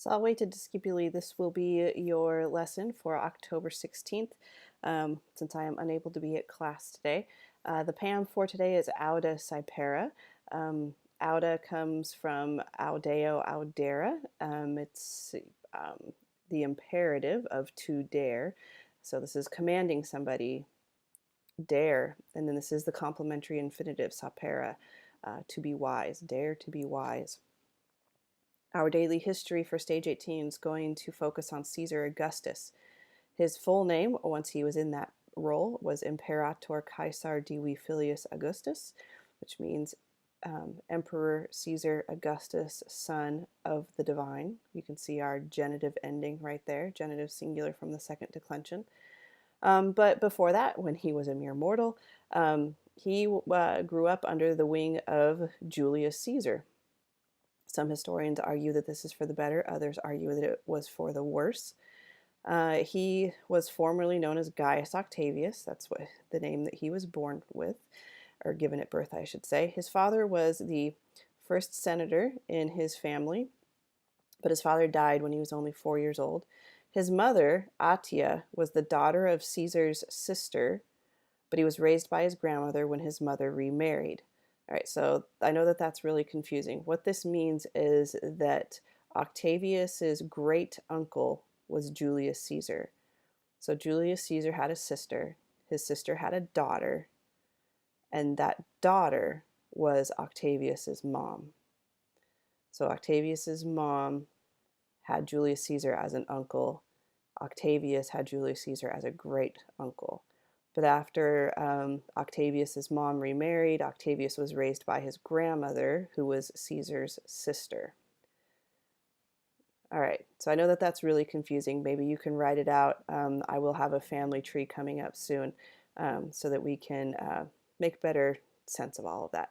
Salve discipuli, this will be your lesson for October 16th, since I am unable to be at class today. The PAM for today is Auda Cypera. Auda comes from Audeo Audera. It's the imperative of to dare. So this is commanding somebody, dare, and then this is the complementary infinitive, sapere, to be wise, dare to be wise. Our daily history for stage 18 is going to focus on Caesar Augustus. His full name, once he was in that role, was Imperator Caesar Divi Filius Augustus, which means Emperor Caesar Augustus, son of the divine. You can see our genitive ending right there, genitive singular from the second declension. But before that, when he was a mere mortal, he grew up under the wing of Julius Caesar. Some historians argue that this is for the better, others argue that it was for the worse. He was formerly known as Gaius Octavius. That's what the name that he was born with, or given at birth, I should say. His father was the first senator in his family, but his father died when he was only 4 years old. His mother, Atia, was the daughter of Caesar's sister, but he was raised by his grandmother when his mother remarried. All right, so I know that that's really confusing. What this means is that Octavius's great uncle was Julius Caesar. So Julius Caesar had a sister, his sister had a daughter, and that daughter was Octavius's mom. So Octavius's mom had Julius Caesar as an uncle. Octavius had Julius Caesar as a great uncle. But after Octavius's mom remarried, Octavius was raised by his grandmother, who was Caesar's sister. All right, so I know that that's really confusing. Maybe you can write it out. I will have a family tree coming up soon so that we can make better sense of all of that.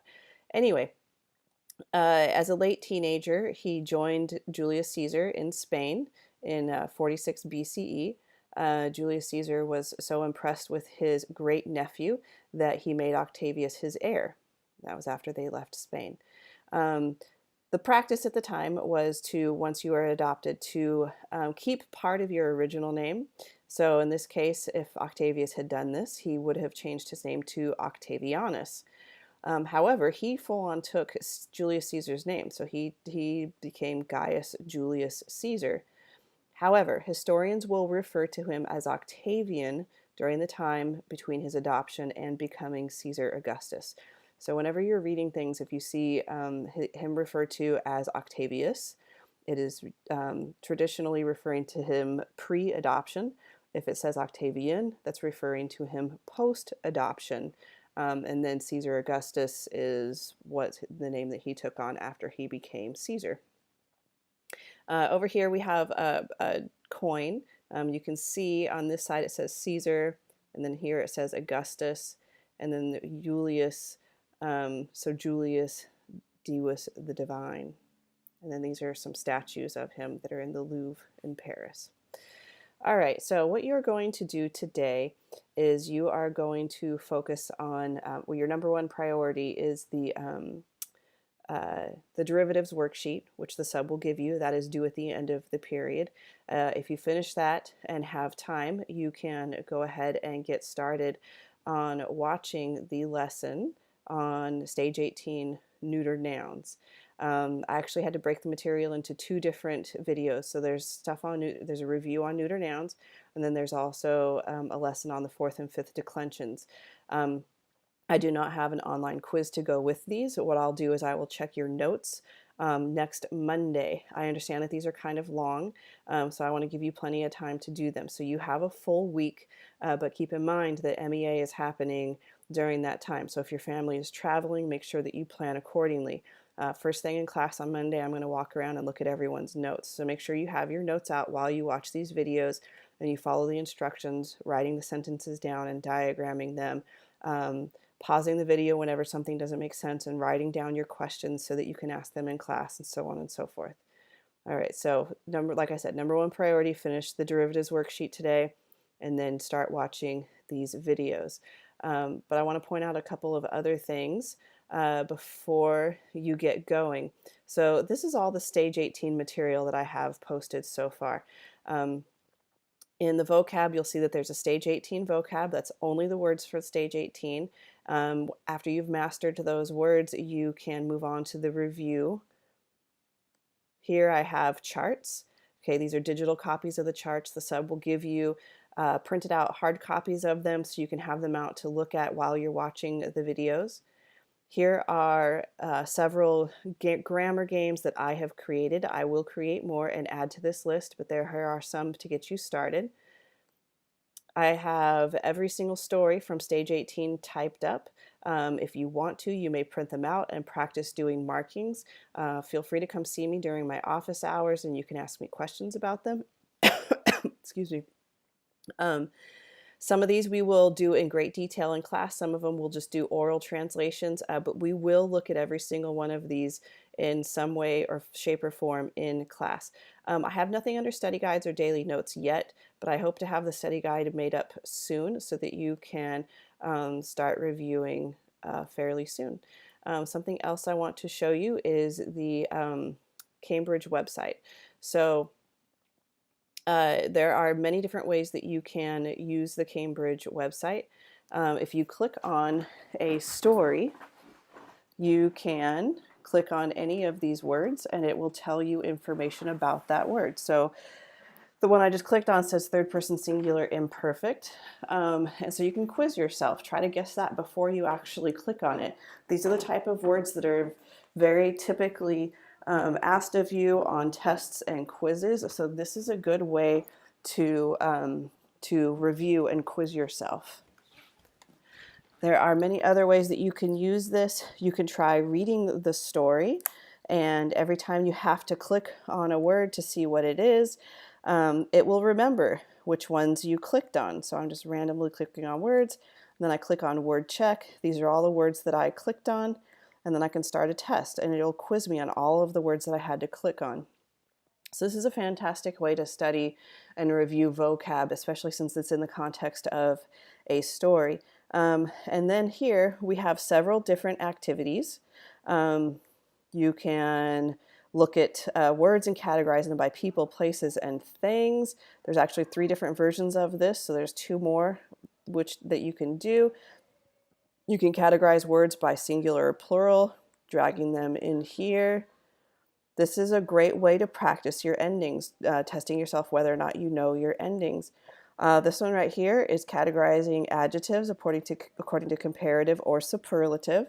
Anyway, as a late teenager, he joined Julius Caesar in Spain in 46 BCE. Julius Caesar was so impressed with his great nephew that he made Octavius his heir. That was after they left Spain. The practice at the time was to, once you were adopted, to keep part of your original name. So in this case, if Octavius had done this, he would have changed his name to Octavianus. However, he full-on took Julius Caesar's name, so he became Gaius Julius Caesar. However, historians will refer to him as Octavian during the time between his adoption and becoming Caesar Augustus. So whenever you're reading things, if you see him referred to as Octavius, it is traditionally referring to him pre-adoption. If it says Octavian, that's referring to him post-adoption. And then Caesar Augustus is what the name that he took on after he became Caesar. Over here we have a coin. You can see on this side it says Caesar, and then here it says Augustus, and then Julius, so Julius Divis the Divine. And then these are some statues of him that are in the Louvre in Paris. All right, so what you're going to do today is you are going to focus on, well, your number one priority is the derivatives worksheet, which the sub will give you. That is due at the end of the period. If you finish that and have time, you can go ahead and get started on watching the lesson on stage 18, neuter nouns. I actually had to break the material into two different videos. So there's stuff on, there's a review on neuter nouns, and then there's also a lesson on the fourth and fifth declensions. I do not have an online quiz to go with these. What I'll do is I will check your notes next Monday. I understand that these are kind of long, so I want to give you plenty of time to do them. So you have a full week, but keep in mind that MEA is happening during that time. So if your family is traveling, make sure that you plan accordingly. First thing in class on Monday, I'm going to walk around and look at everyone's notes. So make sure you have your notes out while you watch these videos and you follow the instructions, writing the sentences down and diagramming them. Pausing the video whenever something doesn't make sense, and writing down your questions so that you can ask them in class, and so on and so forth. All right, so like I said, number one priority, finish the derivatives worksheet today, and then start watching these videos. But I want to point out a couple of other things. before you get going. So this is all the Stage 18 material that I have posted so far. In the vocab, you'll see that there's a Stage 18 vocab. That's only the words for Stage 18. After you've mastered those words, you can move on to the review. Here I have charts. Okay, these are digital copies of the charts. The sub will give you printed out hard copies of them so you can have them out to look at while you're watching the videos. Here are several grammar games that I have created. I will create more and add to this list, but here are some to get you started. I have every single story from Stage 18 typed up. If you want to, you may print them out and practice doing markings. Feel free to come see me during my office hours and you can ask me questions about them. Excuse me. Some of these we will do in great detail in class. Some of them we'll just do oral translations, but we will look at every single one of these in some way or shape or form in class. I have nothing under study guides or daily notes yet, but I hope to have the study guide made up soon so that you can start reviewing fairly soon. Something else I want to show you is the Cambridge website. So there are many different ways that you can use the Cambridge website. If you click on a story, you can click on any of these words and it will tell you information about that word. So the one I just clicked on says third person singular imperfect. And so you can quiz yourself, try to guess that before you actually click on it. These are the type of words that are very typically asked of you on tests and quizzes. So this is a good way to review and quiz yourself. There are many other ways that you can use this. You can try reading the story, and every time you have to click on a word to see what it is, it will remember which ones you clicked on. So I'm just randomly clicking on words, and then I click on word check. These are all the words that I clicked on, and then I can start a test, and it'll quiz me on all of the words that I had to click on. So this is a fantastic way to study and review vocab, especially since it's in the context of a story. And then here we have several different activities. You can look at words and categorize them by people, places, and things. There's actually 3 different versions of this, so there's 2 more that you can do. You can categorize words by singular or plural, dragging them in here. This is a great way to practice your endings, testing yourself whether or not you know your endings. This one right here is categorizing adjectives according to comparative or superlative.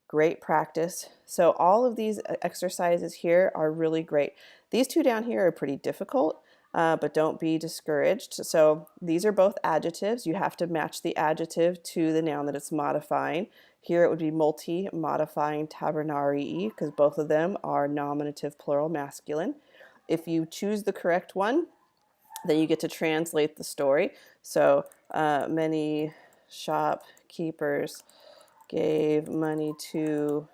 Great practice. So all of these exercises here are really great. These 2 down here are pretty difficult, but don't be discouraged. So these are both adjectives. You have to match the adjective to the noun that it's modifying. Here it would be multi modifying tabernarii because both of them are nominative plural masculine. If you choose the correct one, then you get to translate the story. So many shopkeepers gave money to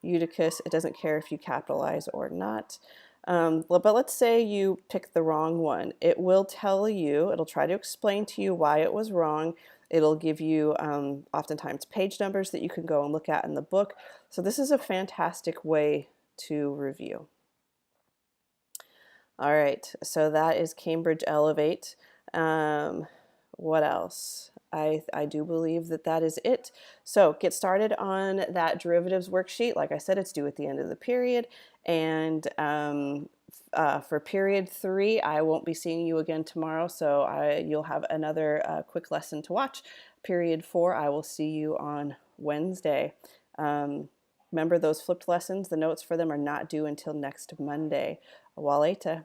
Eutychus. It doesn't care if you capitalize or not. But let's say you pick the wrong one. It will tell you, it'll try to explain to you why it was wrong. It'll give you oftentimes page numbers that you can go and look at in the book. So this is a fantastic way to review. All right, so that is Cambridge Elevate. What else? I do believe that that is it. So get started on that derivatives worksheet. Like I said, it's due at the end of the period. And for period 3, I won't be seeing you again tomorrow, so you'll have another quick lesson to watch. Period 4, I will see you on Wednesday. Remember those flipped lessons, the notes for them are not due until next Monday. Waleta.